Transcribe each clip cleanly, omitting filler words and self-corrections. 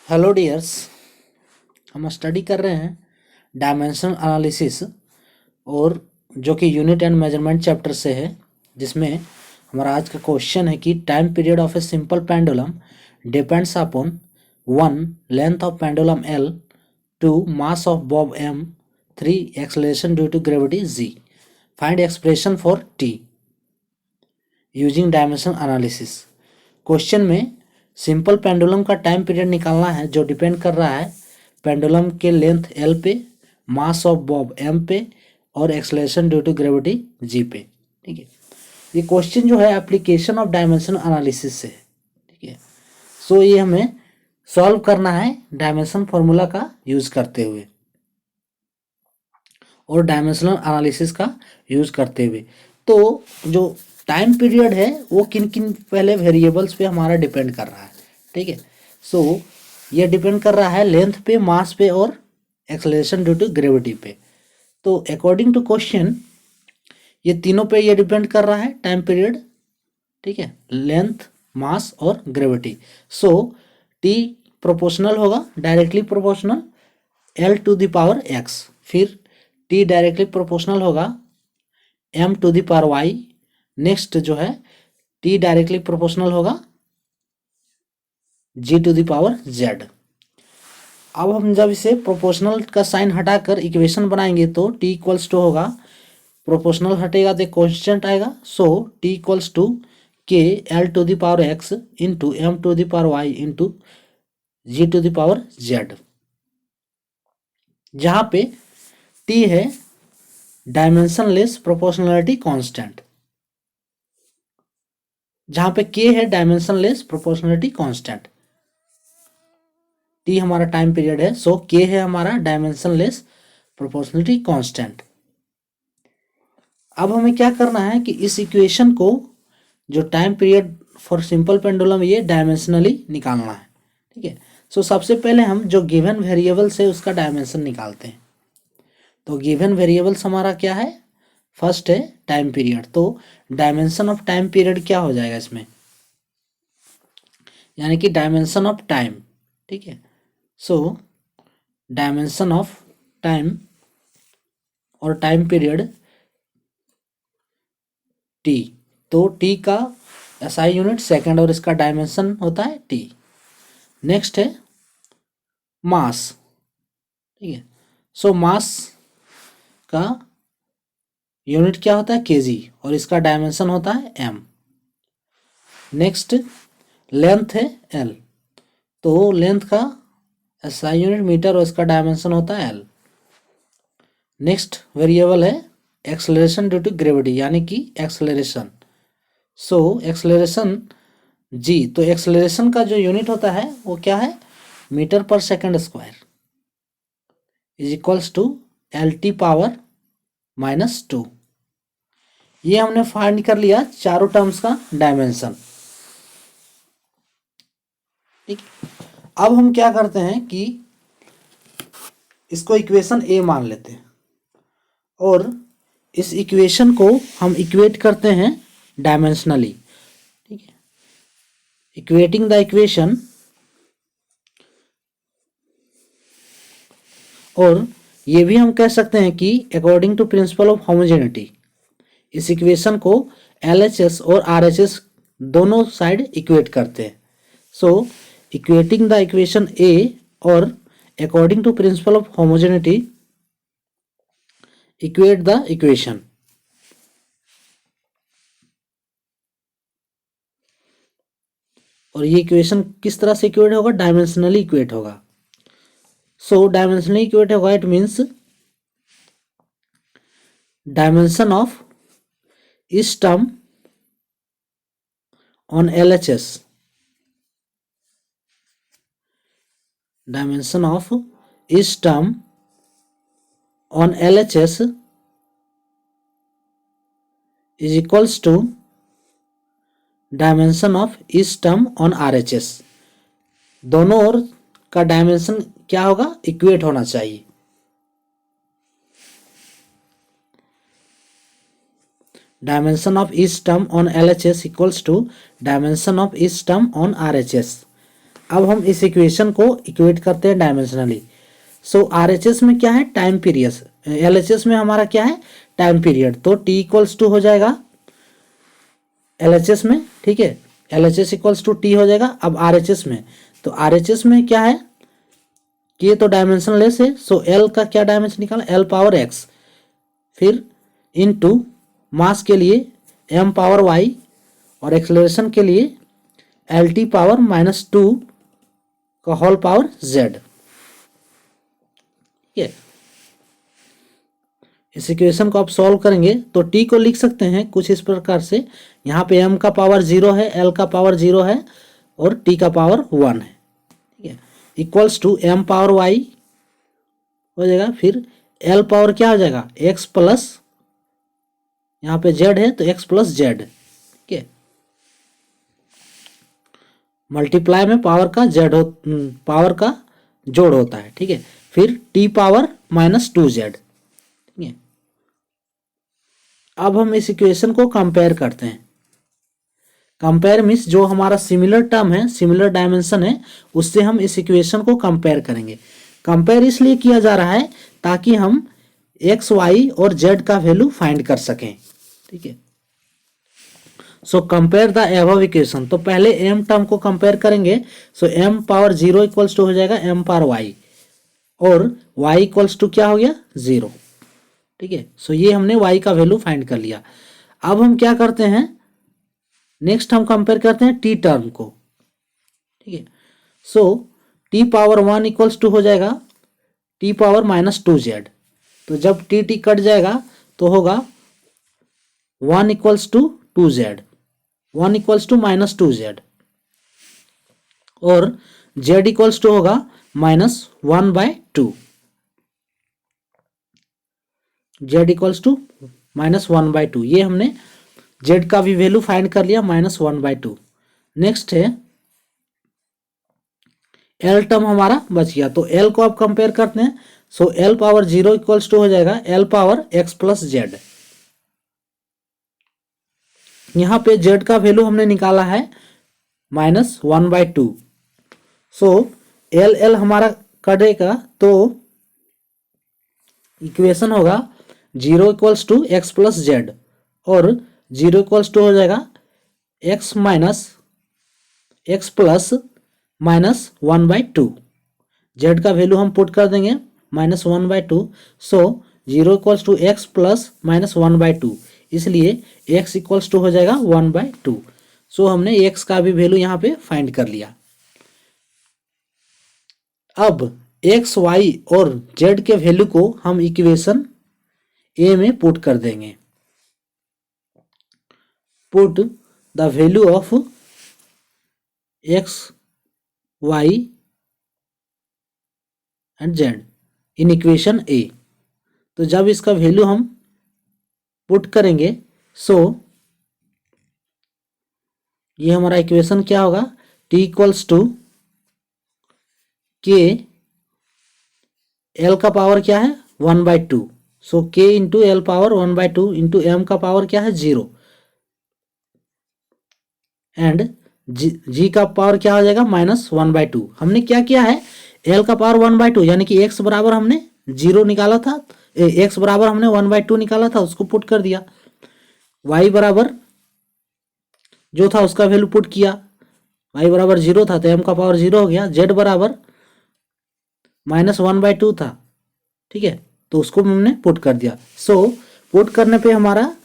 Hello dears, हम study कर रहे हैं डायमेंशन एनालिसिस और जो कि यूनिट एंड मेजरमेंट चैप्टर से है, जिसमें हमारा आज का क्वेश्चन है कि time period of a simple pendulum depends upon 1 length of pendulum L, 2 mass of bob M, 3 acceleration due to gravity G. Find expression for T using dimension analysis. Question में simple pendulum का time period निकालना है जो depend कर रहा है pendulum के length L पे, मास ऑफ बॉब M पे और acceleration due to gravity G पे। ठीक है, ये क्वेश्चन जो है एप्लीकेशन ऑफ डायमेंशन एनालिसिस से है। ठीक है, सो ये हमें सॉल्व करना है डायमेंशन फॉर्मूला का यूज करते हुए और डायमेंशनल एनालिसिस का यूज करते हुए। तो जो टाइम पीरियड है वो किन किन पहले वेरिएबल्स पे हमारा डिपेंड कर रहा है। ठीक है, सो ये डिपेंड कर रहा है लेंथ पे, मास पे और एक्सेलरेशन ड्यू टू ग्रेविटी पे। तो अकॉर्डिंग टू क्वेश्चन ये तीनों पे ये डिपेंड कर रहा है टाइम पीरियड। ठीक है, लेंथ, मास और ग्रेविटी। सो टी प्रोपोर्शनल होगा, directly proportional L to the power x। फिर टी डायरेक्टली प्रोपोर्शनल होगा M to the power y। Next जो है टी डायरेक्टली प्रोपोर्शनल होगा G to the power Z। अब हम जब इसे प्रोपोर्शनल का साइन हटाकर इक्वेशन बनाएंगे तो टी इक्वल्स टू होगा, प्रोपोर्शनल हटेगा तो कांस्टेंट आएगा। So T equals to K L to the power x into M to the power y into G to the power Z, जहाँ पे टी है डायमेंशनलेस प्रोपोर्शनलिटी कांस्टेंट, जहाँ पे के है डायमेंशनलेस प्रोपोर्शनलिटी कांस्टेंट। टी हमारा time period है, सो के है हमारा डायमेंशनलेस प्रोपोर्शनलिटी कांस्टेंट। अब हमें क्या करना है कि इस इक्वेशन को, जो time period for simple pendulum, ये डायमेंशनली निकालना है। ठीक है, सो सबसे पहले हम जो गिवन वेरिएबल्स है उसका डायमेंशन निकालते हैं। तो गिवन वेरिएबल्स हमारा क्या है, फर्स्ट है टाइम पीरियड। तो डायमेंशन ऑफ टाइम पीरियड क्या हो जाएगा इसमें, यानी कि डायमेंशन ऑफ टाइम। ठीक है, सो डायमेंशन ऑफ टाइम और टाइम पीरियड टी। तो टी का एसआई यूनिट सेकंड और इसका डायमेंशन होता है टी। नेक्स्ट है मास। ठीक है, सो मास का यूनिट क्या होता है, केजी, और इसका डायमेंशन होता है एम। नेक्स्ट लेंथ है एल, तो लेंथ का एसआई यूनिट मीटर और इसका डायमेंशन होता है एल। नेक्स्ट वेरिएबल है एक्सेलरेशन ड्यू टू ग्रेविटी, यानी कि एक्सेलरेशन। सो एक्सेलरेशन जी, तो एक्सेलरेशन का जो यूनिट होता है वो क्या है, metre per second square is equals to LT power -2। ये हमने फाइंड कर लिया चारों टर्म्स का डायमेंशन। ठीक, अब हम क्या करते हैं कि इसको इक्वेशन A मान लेते हैं और इस इक्वेशन को हम इक्वेट करते हैं डायमेंशनली। ठीक है, इक्वेटिंग द इक्वेशन, और ये भी हम कह सकते हैं कि according to principle of homogeneity इस इक्वेशन को LHS और RHS दोनों साइड इक्वेट करते हैं। So equating the equation A और according to principle of homogeneity equate the equation. और ये इक्वेशन किस तरह से इक्वेट होगा, डायमेंशनली इक्वेट होगा। सो डायमेंशनली इक्वेट होगा, इट मीन्स डायमेंशन ऑफ इस term on LHS, dimension of each term on LHS is equals to dimension of each term on RHS। दोनों ओर का डायमेंशन क्या होगा, इक्वेट होना चाहिए। Dimension of each term on LHS equals to dimension of each term on RHS। अब हम इस equation को इक्वेट करते हैं डायमेंशनली। सो आरएचएस में क्या है, टाइम पीरियड। एलएचएस में हमारा क्या है, टाइम पीरियड। तो टी इक्वल्स टू हो जाएगा एलएचएस में, ठीक है, एलएचएस इक्वल्स टू टी हो जाएगा। अब आरएचएस में, तो आरएचएस में क्या है कि ये तो डायमेंशन लेस है, सो एल का क्या डायमेंशन निकाला, एल पावर एक्स, फिर इनटू मास के लिए एम पावर वाई, और एक्सेलरेशन के लिए एल टी पावर -2 का होल पावर जेड। ठीक है, इस इक्वेशन को आप सॉल्व करेंगे तो टी को लिख सकते हैं कुछ इस प्रकार से। यहाँ पे एम का पावर 0 है, एल का पावर 0 है, और टी का पावर 1 है। ठीक है, equals to M power Y हो जाएगा, फिर एल पावर क्या हो जाएगा, एक्स प्लस, यहाँ पे जेड है तो एक्स प्लस जेड। ठीक है, मल्टीप्लाई में पावर का जेड पावर का जोड़ होता है। ठीक है, फिर टी पावर -2z। ठीक है, अब हम इस इक्वेशन को कंपेयर करते हैं। कंपेयर मीन्स जो हमारा सिमिलर टर्म है, सिमिलर डायमेंशन है, उससे हम इस इक्वेशन को कंपेयर करेंगे। कंपेयर इसलिए किया जा रहा है ताकि हम एक्स वाई और जेड का वैल्यू फाइंड कर सकें। ठीक है, so compare the above equation. तो पहले एम टर्म को कंपेयर करेंगे। सो एम पावर 0 इक्वल्स टू हो जाएगा एम पावर वाई, और वाई इक्वल्स टू क्या हो गया, 0। ठीक है, सो ये हमने y का वैल्यू फाइंड कर लिया। अब हम क्या करते हैं, नेक्स्ट हम कंपेयर करते हैं t टर्म को। ठीक है, सो t पावर 1 इक्वल्स टू हो जाएगा t पावर -2z। तो जब t कट जाएगा तो होगा 1 equals to 2z, 1 equals to -2z, और z इक्वल्स टू होगा -1/2, z इक्वल्स टू -1/2। ये हमने z का भी वैल्यू फाइंड कर लिया, -1/2। नेक्स्ट है l टर्म हमारा बच गया, तो l को आप कंपेयर करते हैं। सो l पावर 0 इक्वल्स टू हो जाएगा l power x plus Z. यहाँ पे z का वैल्यू हमने निकाला है -1/2। सो l हमारा कटेगा तो इक्वेशन होगा 0 equals to X plus Z, और 0 इक्वल्स टू हो जाएगा x minus X plus -1/2। Z का वैल्यू हम पुट कर देंगे -1/2। So 0 equals to X plus -1/2, इसलिए x इक्वल्स टू हो जाएगा 1/2। सो हमने x का भी वैल्यू यहाँ पे फाइंड कर लिया। अब x, y और z के वैल्यू को हम इक्वेशन ए में पुट कर देंगे। Put the value of x, y and z in equation A. तो जब इसका वैल्यू हम पुट करेंगे, सो ये हमारा इक्वेशन क्या होगा, t equals to K, l का पावर क्या है 1/2, so k into L power 1/2 into M का पावर क्या है 0, एंड g का पावर क्या हो जाएगा -1/2। हमने क्या किया है, l का पावर 1/2 यानी कि x बराबर हमने 0 निकाला था, x बराबर हमने 1/2 निकाला था, उसको पुट कर दिया। y बराबर जो था उसका वैल्यू पुट किया, y बराबर 0 था तो m का पावर 0 हो गया। z बराबर -1/2 था, ठीक है, तो उसको हमने पुट कर दिया। सो पुट करने पे हमारा,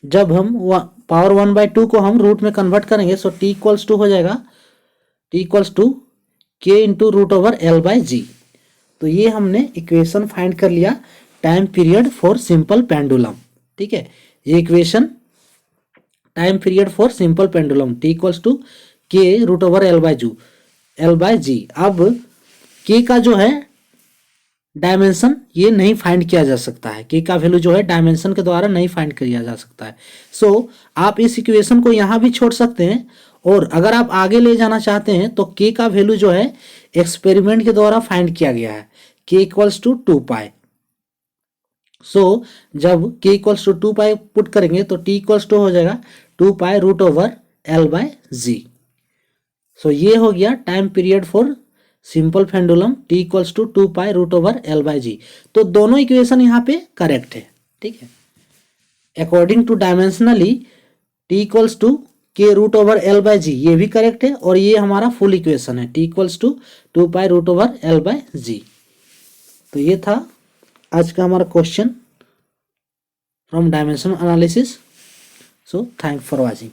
जब हम पावर 1/2 को हम रूट में कन्वर्ट करेंगे, सो t इक्वल्स टू हो जाएगा t equals to k into √L/g। तो ये हमने इक्वेशन फाइंड कर लिया time period for simple pendulum. ठीक है, ये equation time period for simple pendulum t equals to k √L/g। अब k का जो है डायमेंशन ये नहीं फाइंड किया जा सकता है, k का वैल्यू जो है डायमेंशन के द्वारा नहीं फाइंड किया जा सकता है। सो आप इस इक्वेशन को यहाँ भी छोड़ सकते हैं, और अगर आप आगे ले जाना चाहते हैं तो k का वैल्यू जो है एक्सपेरिमेंट के द्वारा फाइंड किया गया है, k इक्वल्स टू 2π। सो जब k इक्वल्स टू 2π पुट करेंगे तो t इक्वल्स टू हो जाएगा 2π √L/g। सो ये हो गया time period for simple pendulum T equals to 2π√/L/g। तो दोनों इक्वेशन यहाँ पे करेक्ट है, ठीक है। According to dimensionally T equals to k√/L/g ये भी करेक्ट है, और ये हमारा फुल इक्वेशन है टी इक्वल्स टू 2π√/L/g। तो ये था आज का हमारा question from dimension analysis. So thank for watching.